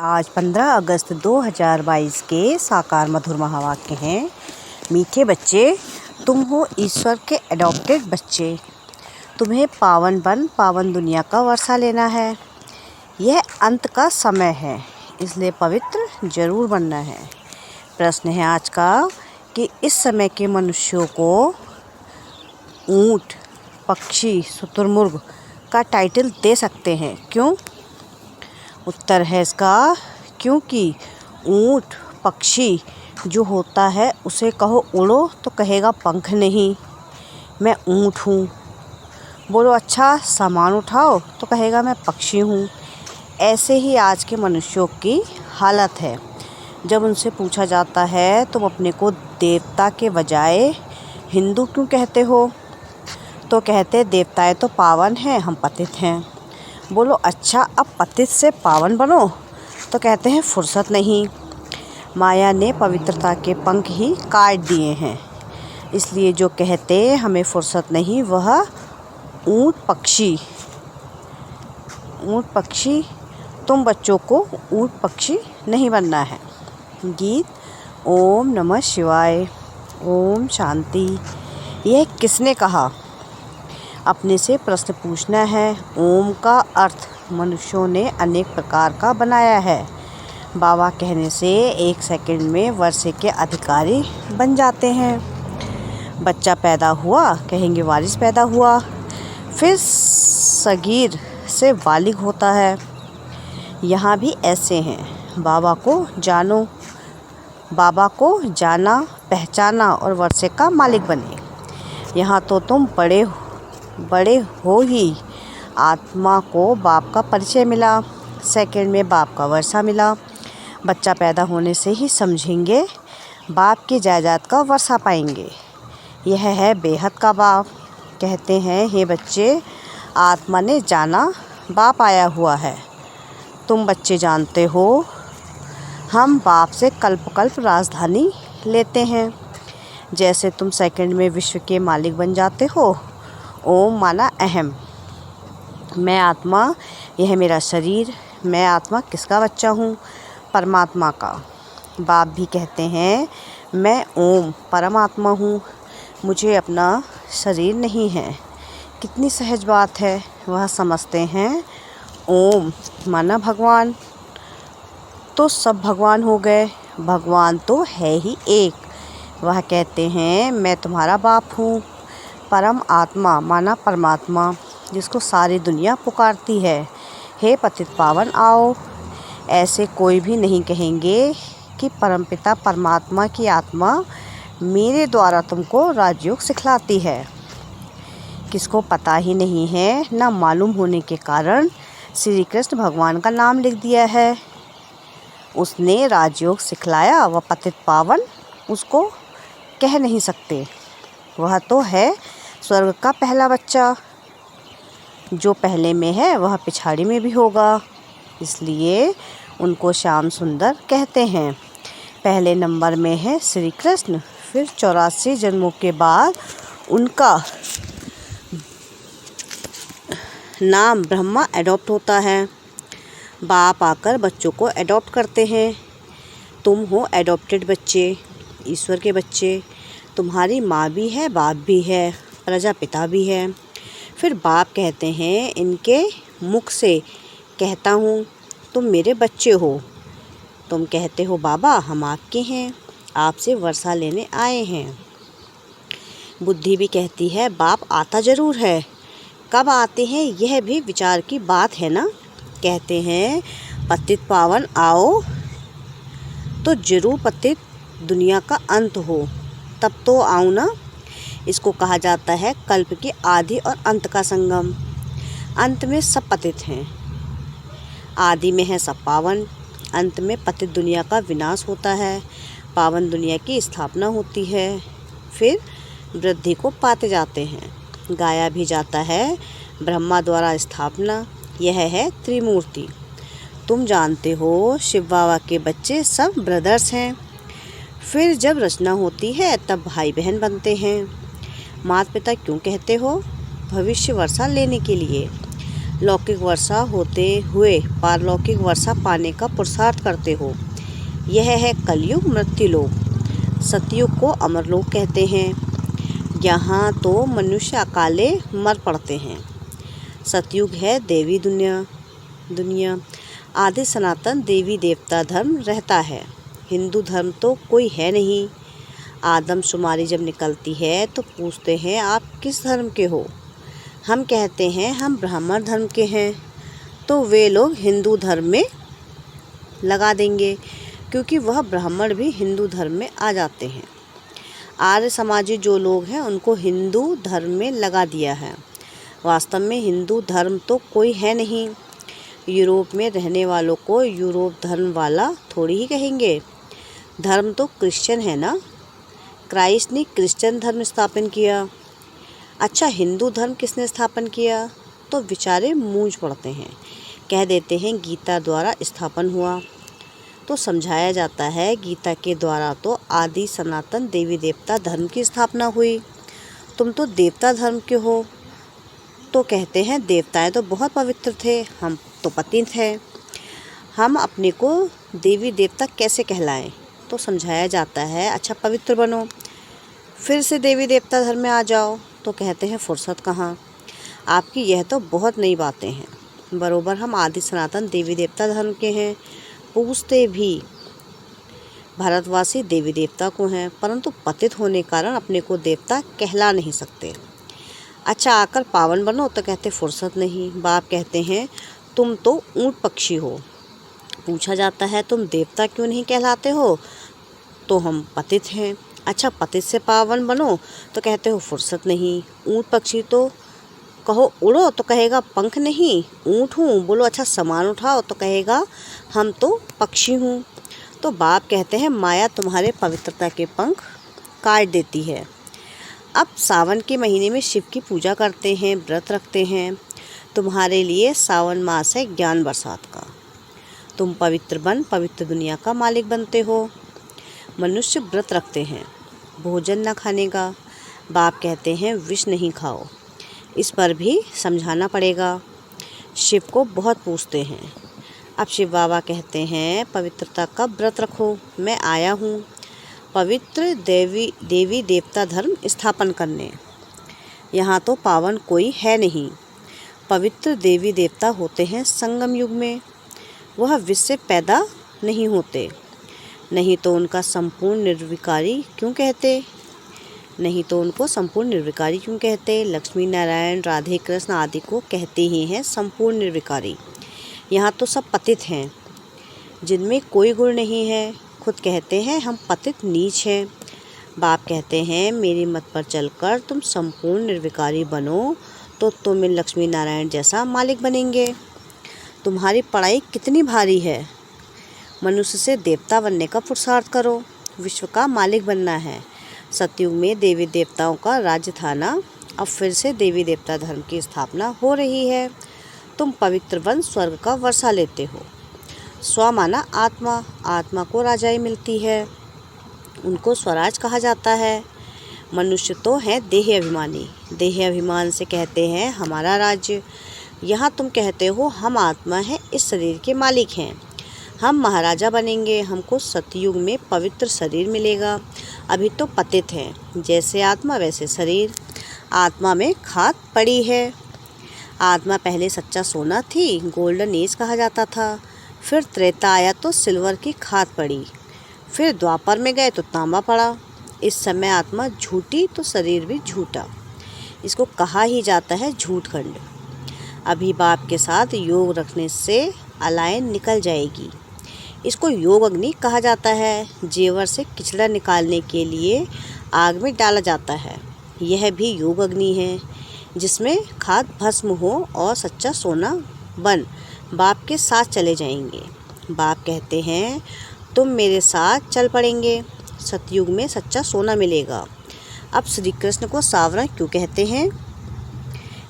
आज 15 अगस्त 2022 के साकार मधुर महावाक्य हैं। मीठे बच्चे, तुम हो ईश्वर के एडॉप्टेड बच्चे। तुम्हें पावन दुनिया का वर्षा लेना है। यह अंत का समय है, इसलिए पवित्र जरूर बनना है। प्रश्न है आज का कि इस समय के मनुष्यों को ऊंट, पक्षी, शुतुरमुर्ग का टाइटल दे सकते हैं, क्यों? उत्तर है इसका, क्योंकि ऊंट पक्षी जो होता है उसे कहो उड़ो तो कहेगा पंख नहीं, मैं ऊंट हूँ। बोलो अच्छा सामान उठाओ तो कहेगा मैं पक्षी हूँ। ऐसे ही आज के मनुष्यों की हालत है। जब उनसे पूछा जाता है तुम अपने को देवता के बजाय हिंदू क्यों कहते हो, तो कहते देवताएं तो पावन हैं, हम पतित हैं। बोलो अच्छा अब पतित से पावन बनो, तो कहते हैं फुर्सत नहीं, माया ने पवित्रता के पंख ही काट दिए हैं। इसलिए जो कहते हमें फुर्सत नहीं वह ऊंट पक्षी, तुम बच्चों को ऊंट पक्षी नहीं बनना है। गीत। ओम नमः शिवाय, ओम शांति। यह किसने कहा? अपने से प्रश्न पूछना है। ओम का अर्थ मनुष्यों ने अनेक प्रकार का बनाया है। बाबा कहने से 1 सेकंड में वर्षे के अधिकारी बन जाते हैं। बच्चा पैदा हुआ कहेंगे वारिस पैदा हुआ, फिर सगीर से बालिग होता है। यहाँ भी ऐसे हैं। बाबा को जाना पहचाना और वर्षे का मालिक बने। यहाँ तो तुम बड़े हो ही आत्मा को बाप का परिचय मिला, सेकंड में बाप का वर्षा मिला। बच्चा पैदा होने से ही समझेंगे बाप की जायदाद का वर्षा पाएंगे। यह है बेहद का बाप। कहते हैं हे बच्चे, आत्मा ने जाना बाप आया हुआ है। तुम बच्चे जानते हो हम बाप से कल्प राजधानी लेते हैं। जैसे तुम सेकंड में विश्व के मालिक बन जाते हो। ओम माना अहम, मैं आत्मा, यह मेरा शरीर। मैं आत्मा किसका बच्चा हूँ? परमात्मा का। बाप भी कहते हैं मैं ओम परमात्मा हूँ, मुझे अपना शरीर नहीं है। कितनी सहज बात है। वह समझते हैं ओम माना भगवान, तो सब भगवान हो गए। भगवान तो है ही एक। वह कहते हैं मैं तुम्हारा बाप हूँ। परम आत्मा माना परमात्मा, जिसको सारी दुनिया पुकारती है, हे पतित पावन आओ। ऐसे कोई भी नहीं कहेंगे कि परमपिता परमात्मा की आत्मा मेरे द्वारा तुमको राजयोग सिखलाती है। किसको पता ही नहीं है, ना मालूम होने के कारण श्री कृष्ण भगवान का नाम लिख दिया है। उसने राजयोग सिखलाया, वह पतित पावन उसको कह नहीं सकते। वह तो है स्वर्ग का पहला बच्चा। जो पहले में है वह पिछाड़ी में भी होगा, इसलिए उनको श्याम सुंदर कहते हैं। पहले नंबर में है श्री कृष्ण, फिर 84 जन्मों के बाद उनका नाम ब्रह्मा एडॉप्ट होता है। बाप आकर बच्चों को एडॉप्ट करते हैं। तुम हो एडॉप्टेड बच्चे, ईश्वर के बच्चे। तुम्हारी माँ भी है, बाप भी है, प्रजापिता भी है। फिर बाप कहते हैं इनके मुख से कहता हूँ तुम मेरे बच्चे हो। तुम कहते हो बाबा हम आपके हैं, आपसे वर्षा लेने आए हैं। बुद्धि भी कहती है बाप आता ज़रूर है, कब आते हैं यह भी विचार की बात है ना। कहते हैं पतित पावन आओ, तो जरूर पतित दुनिया का अंत हो तब तो आऊँ ना। इसको कहा जाता है कल्प के आदि और अंत का संगम। अंत में सब पतित हैं, आदि में है सब पावन। अंत में पतित दुनिया का विनाश होता है, पावन दुनिया की स्थापना होती है। फिर वृद्धि को पाते जाते हैं, गाया भी जाता है ब्रह्मा द्वारा स्थापना। यह है त्रिमूर्ति। तुम जानते हो शिव बाबा के बच्चे सब ब्रदर्स हैं। फिर जब रचना होती है तब भाई बहन बनते हैं। माता पिता क्यों कहते हो? भविष्य वर्षा लेने के लिए। लौकिक वर्षा होते हुए पारलौकिक वर्षा पाने का पुरुषार्थ करते हो। यह है कलयुग मृत्युलोक। सतयुग को अमरलोक कहते हैं। यहाँ तो मनुष्य अकाले मर पड़ते हैं। सतयुग है देवी दुनिया। आदि सनातन देवी देवता धर्म रहता है। हिंदू धर्म तो कोई है नहीं। आदमशुमारी जब निकलती है तो पूछते हैं आप किस धर्म के हो। हम कहते हैं हम ब्राह्मण धर्म के हैं, तो वे लोग हिंदू धर्म में लगा देंगे, क्योंकि वह ब्राह्मण भी हिंदू धर्म में आ जाते हैं। आर्य समाजी जो लोग हैं उनको हिंदू धर्म में लगा दिया है। वास्तव में हिंदू धर्म तो कोई है नहीं। यूरोप में रहने वालों को यूरोप धर्म वाला थोड़ी ही कहेंगे। धर्म तो क्रिश्चियन है ना। क्राइस्ट ने क्रिश्चियन धर्म स्थापन किया। अच्छा, हिंदू धर्म किसने स्थापन किया? तो बेचारे मूंझ पड़ते हैं, कह देते हैं गीता द्वारा स्थापन हुआ। तो समझाया जाता है गीता के द्वारा तो आदि सनातन देवी देवता धर्म की स्थापना हुई। तुम तो देवता धर्म के हो। तो कहते हैं देवताएं तो बहुत पवित्र थे, हम तो पतित हैं, हम अपने को देवी देवता कैसे कहलाएं? तो समझाया जाता है अच्छा पवित्र बनो, फिर से देवी देवता धर्म में आ जाओ। तो कहते हैं फुर्सत कहाँ, आपकी यह तो बहुत नई बातें हैं। बरोबर हम आदि सनातन देवी देवता धर्म के हैं। पूछते भी भारतवासी देवी देवता को हैं, परंतु पतित होने कारण अपने को देवता कहला नहीं सकते। अच्छा, आकर पावन बनो, तो कहते फुर्सत नहीं। बाप कहते हैं तुम तो ऊंट पक्षी हो। पूछा जाता है तुम देवता क्यों नहीं कहलाते हो? तो हम पतित हैं। अच्छा, पतित से पावन बनो, तो कहते हो फुर्सत नहीं। ऊंट पक्षी तो कहो उड़ो, तो कहेगा पंख नहीं, ऊँट हूँ। बोलो अच्छा सामान उठाओ, तो कहेगा हम तो पक्षी हूँ। तो बाप कहते हैं माया तुम्हारे पवित्रता के पंख काट देती है। अब सावन के महीने में शिव की पूजा करते हैं, व्रत रखते हैं। तुम्हारे लिए सावन मास है ज्ञान बरसात का। तुम पवित्र बन पवित्र दुनिया का मालिक बनते हो। मनुष्य व्रत रखते हैं, भोजन न खाने का। बाप कहते हैं विष नहीं खाओ। इस पर भी समझाना पड़ेगा। शिव को बहुत पूछते हैं। अब शिव बाबा कहते हैं पवित्रता का व्रत रखो, मैं आया हूँ पवित्र देवी देवता धर्म स्थापन करने। यहाँ तो पावन कोई है नहीं। पवित्र देवी देवता होते हैं संगम युग में। वह विष से पैदा नहीं होते, नहीं तो उनका संपूर्ण निर्विकारी क्यों कहते? लक्ष्मी नारायण राधे कृष्ण आदि को कहते ही हैं संपूर्ण निर्विकारी। यहाँ तो सब पतित हैं, जिनमें कोई गुण नहीं है। खुद कहते हैं हम पतित नीच हैं। बाप कहते हैं मेरी मत पर चलकर तुम संपूर्ण निर्विकारी बनो, तो तुम लक्ष्मी नारायण जैसा मालिक बनेंगे। तुम्हारी पढ़ाई कितनी भारी है। मनुष्य से देवता बनने का पुरुषार्थ करो, विश्व का मालिक बनना है। सतयुग में देवी देवताओं का राज्य था ना, अब फिर से देवी देवता धर्म की स्थापना हो रही है। तुम पवित्र बन स्वर्ग का वर्षा लेते हो। स्व माना आत्मा, आत्मा को राजाई मिलती है, उनको स्वराज कहा जाता है। मनुष्य तो हैं देह अभिमानी, देह अभिमान से कहते हैं हमारा राज्य। यहाँ तुम कहते हो हम आत्मा है, इस शरीर के मालिक हैं, हम महाराजा बनेंगे, हमको सतयुग में पवित्र शरीर मिलेगा। अभी तो पतित हैं, जैसे आत्मा वैसे शरीर। आत्मा में खाद पड़ी है। आत्मा पहले सच्चा सोना थी, गोल्डन एज कहा जाता था। फिर त्रेता आया तो सिल्वर की खाद पड़ी। फिर द्वापर में गए तो तांबा पड़ा। इस समय आत्मा झूठी तो शरीर भी झूठा। इसको कहा ही जाता है झूठखंड। अभी बाप के साथ योग रखने से अलायन निकल जाएगी। इसको योग अग्नि कहा जाता है। जेवर से किचड़ा निकालने के लिए आग में डाला जाता है। यह भी योग अग्नि है, जिसमें खाद भस्म हो और सच्चा सोना बन बाप के साथ चले जाएंगे। बाप कहते हैं तुम मेरे साथ चल पड़ेंगे, सतयुग में सच्चा सोना मिलेगा। अब श्री कृष्ण को सावरण क्यों कहते हैं?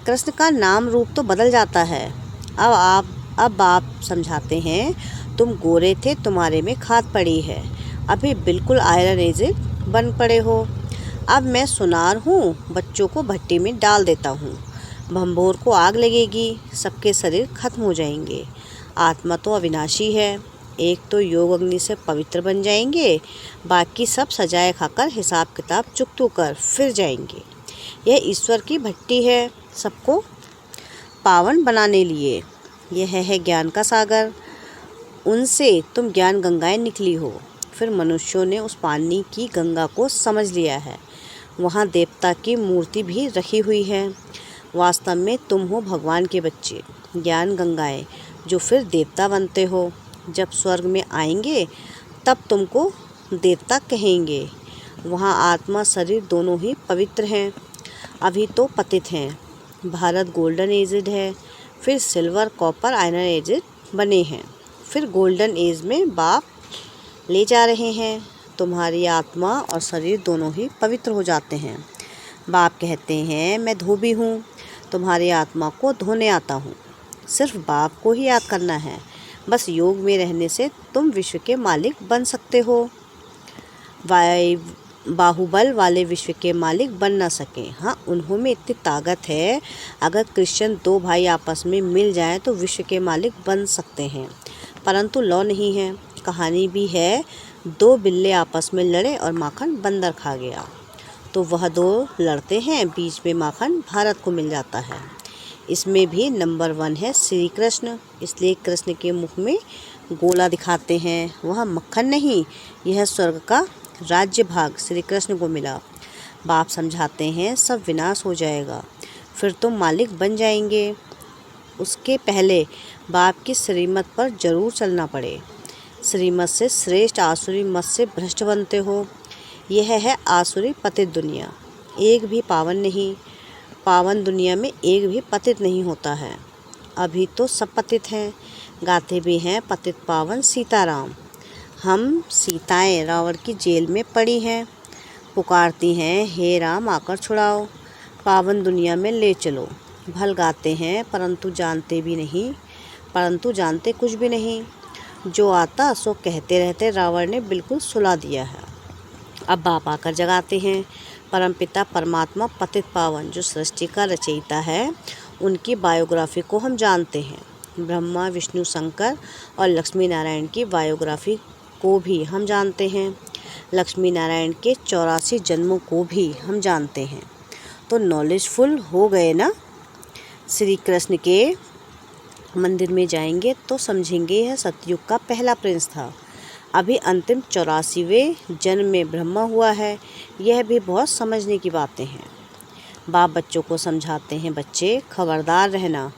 कृष्ण का नाम रूप तो बदल जाता है। अब आप समझाते हैं तुम गोरे थे, तुम्हारे में खाद पड़ी है, अभी बिल्कुल आयरन एज बन पड़े हो। अब मैं सुनार हूँ, बच्चों को भट्टी में डाल देता हूँ। भंभोर को आग लगेगी, सबके शरीर खत्म हो जाएंगे। आत्मा तो अविनाशी है, एक तो योग अग्नि से पवित्र बन जाएंगे, बाकी सब सजाए खाकर हिसाब किताब चुकतू कर फिर जाएंगे। यह ईश्वर की भट्टी है, सबको पावन बनाने लिए। यह है ज्ञान का सागर, उनसे तुम ज्ञान गंगाएं निकली हो। फिर मनुष्यों ने उस पानी की गंगा को समझ लिया है। वहाँ देवता की मूर्ति भी रखी हुई है। वास्तव में तुम हो भगवान के बच्चे, ज्ञान गंगाएं, जो फिर देवता बनते हो। जब स्वर्ग में आएंगे तब तुमको देवता कहेंगे। वहाँ आत्मा शरीर दोनों ही पवित्र हैं। अभी तो पतित हैं। भारत गोल्डन एजड है, फिर सिल्वर कॉपर आयरन एजड बने हैं, फिर गोल्डन एज में बाप ले जा रहे हैं। तुम्हारी आत्मा और शरीर दोनों ही पवित्र हो जाते हैं। बाप कहते हैं मैं धोबी हूँ, तुम्हारी आत्मा को धोने आता हूँ। सिर्फ बाप को ही याद करना है। बस योग में रहने से तुम विश्व के मालिक बन सकते हो। बाहुबल वाले विश्व के मालिक बन ना सके। हाँ, उन्हों में इतनी ताकत है, अगर क्रिश्चियन दो भाई आपस में मिल जाएं तो विश्व के मालिक बन सकते हैं, परंतु लॉ नहीं है। कहानी भी है, दो बिल्ले आपस में लड़े और माखन बंदर खा गया। तो वह दो लड़ते हैं, बीच में माखन भारत को मिल जाता है। इसमें भी नंबर 1 है श्री कृष्ण, इसलिए कृष्ण के मुख में गोला दिखाते हैं। वह मक्खन नहीं, यह स्वर्ग का राज्य भाग श्री कृष्ण को मिला। बाप समझाते हैं सब विनाश हो जाएगा, फिर तुम मालिक बन जाएंगे। उसके पहले बाप की श्रीमत पर जरूर चलना पड़े। श्रीमत से श्रेष्ठ आसुरी मत से भ्रष्ट बनते हो। यह है आसुरी पतित दुनिया, एक भी पावन नहीं। पावन दुनिया में एक भी पतित नहीं होता है। अभी तो सब पतित हैं, गाते भी हैं पतित पावन सीताराम। हम सीताएं रावण की जेल में पड़ी हैं, पुकारती हैं हे राम आकर छुड़ाओ, पावन दुनिया में ले चलो। भल गाते हैं परंतु जानते कुछ भी नहीं। जो आता सो कहते रहते, रावण ने बिल्कुल सुला दिया है। अब बाप आकर जगाते हैं। परमपिता परमात्मा पतित पावन जो सृष्टि का रचयिता है, उनकी बायोग्राफी को हम जानते हैं। ब्रह्मा विष्णु शंकर और लक्ष्मी नारायण की बायोग्राफी को भी हम जानते हैं। लक्ष्मी नारायण के 84 जन्मों को भी हम जानते हैं। तो नॉलेजफुल हो गए ना। श्री कृष्ण के मंदिर में जाएंगे तो समझेंगे यह सतयुग का पहला प्रिंस था। अभी अंतिम 84वें जन्म में ब्रह्मा हुआ है। यह भी बहुत समझने की बातें हैं। बाप बच्चों को समझाते हैं, बच्चे खबरदार रहना,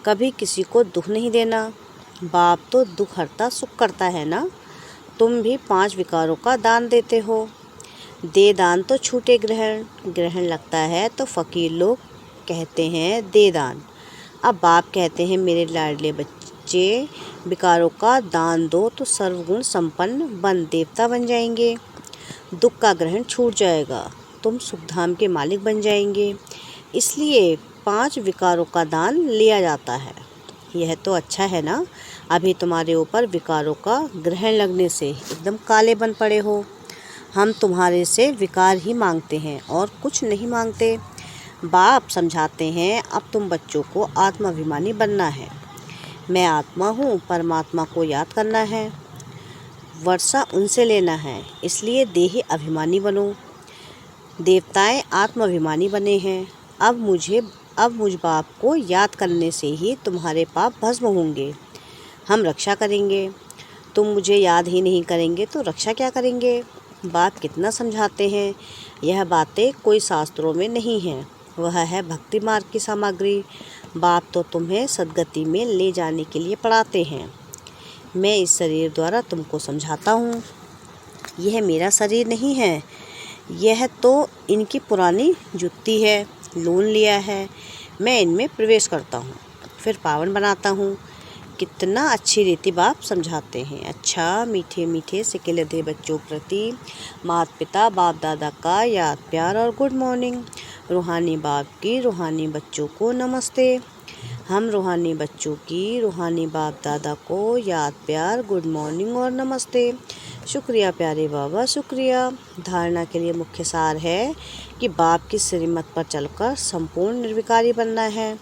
कभी किसी को दुख नहीं देना। बाप तो दुख हरता सुख करता है ना। तुम भी 5 विकारों का दान देते हो। दे दान तो छूटे ग्रहण लगता है तो फकीर लोग कहते हैं दे दान। अब बाप कहते हैं मेरे लाडले बच्चे, विकारों का दान दो तो सर्वगुण संपन्न बन देवता बन जाएंगे। दुख का ग्रहण छूट जाएगा, तुम सुखधाम के मालिक बन जाएंगे। इसलिए 5 विकारों का दान लिया जाता है। यह तो अच्छा है ना। अभी तुम्हारे ऊपर विकारों का ग्रहण लगने से एकदम काले बन पड़े हो। हम तुम्हारे से विकार ही मांगते हैं और कुछ नहीं मांगते। बाप समझाते हैं अब तुम बच्चों को आत्माभिमानी बनना है। मैं आत्मा हूँ, परमात्मा को याद करना है, वर्षा उनसे लेना है, इसलिए देही अभिमानी बनो। देवताएं आत्माभिमानी बने हैं। अब मुझ बाप को याद करने से ही तुम्हारे पाप भस्म होंगे। हम रक्षा करेंगे। तुम मुझे याद ही नहीं करेंगे तो रक्षा क्या करेंगे। बाप कितना समझाते हैं। यह बातें कोई शास्त्रों में नहीं है, वह है भक्ति मार्ग की सामग्री। बाप तो तुम्हें सद्गति में ले जाने के लिए पढ़ाते हैं। मैं इस शरीर द्वारा तुमको समझाता हूँ। यह मेरा शरीर नहीं है, यह तो इनकी पुरानी जुत्ती है, लोन लिया है। मैं इनमें प्रवेश करता हूँ, फिर पावन बनाता हूँ। कितना अच्छी रीति बाप समझाते हैं। अच्छा, मीठे मीठे सिकिलधे बच्चों प्रति माता पिता बाप दादा का याद प्यार और गुड मॉर्निंग। रूहानी बाप की रूहानी बच्चों को नमस्ते। हम रूहानी बच्चों की रूहानी बाप दादा को याद प्यार गुड मॉर्निंग और नमस्ते। शुक्रिया प्यारे बाबा, शुक्रिया। धारणा के लिए मुख्य सार है कि बाप की श्रीमत पर चलकर संपूर्ण निर्विकारी बनना है।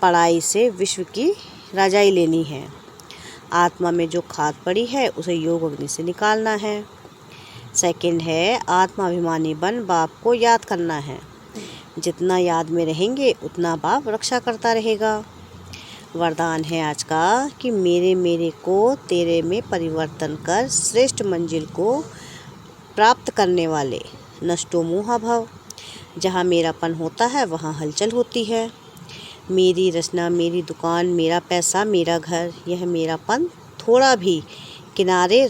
पढ़ाई से विश्व की राजाई लेनी है। आत्मा में जो खाद पड़ी है उसे योग अग्नि से निकालना है। सेकंड है आत्माभिमानी बन बाप को याद करना है। जितना याद में रहेंगे उतना बाप रक्षा करता रहेगा। वरदान है आज का कि मेरे को तेरे में परिवर्तन कर श्रेष्ठ मंजिल को प्राप्त करने वाले नष्टो मोहा भव। जहाँ मेरापन होता है वहाँ हलचल होती है। मेरी रचना, मेरी दुकान, मेरा पैसा, मेरा घर, यह मेरापन थोड़ा भी किनारे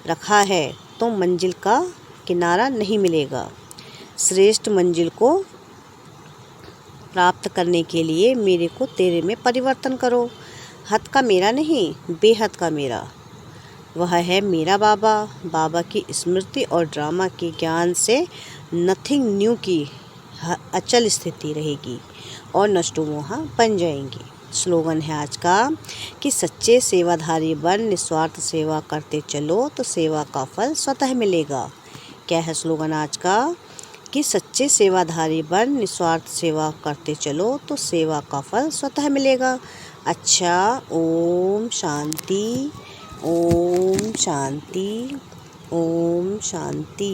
रखा है तो मंजिल का किनारा नहीं मिलेगा। श्रेष्ठ मंजिल को प्राप्त करने के लिए मेरे को तेरे में परिवर्तन करो। हद का मेरा नहीं, बेहद का मेरा। वह है मेरा बाबा। बाबा की स्मृति और ड्रामा के ज्ञान से नथिंग न्यू की अचल स्थिति रहेगी और नष्टो मोहा बन जाएंगी। स्लोगन है आज का कि सच्चे सेवाधारी बन निस्वार्थ सेवा करते चलो तो सेवा का फल स्वतः मिलेगा। क्या है स्लोगन आज का? कि सच्चे सेवाधारी बन निस्वार्थ सेवा करते चलो तो सेवा का फल स्वतः मिलेगा। अच्छा, ओम शांति, ओम शांति, ओम शांति।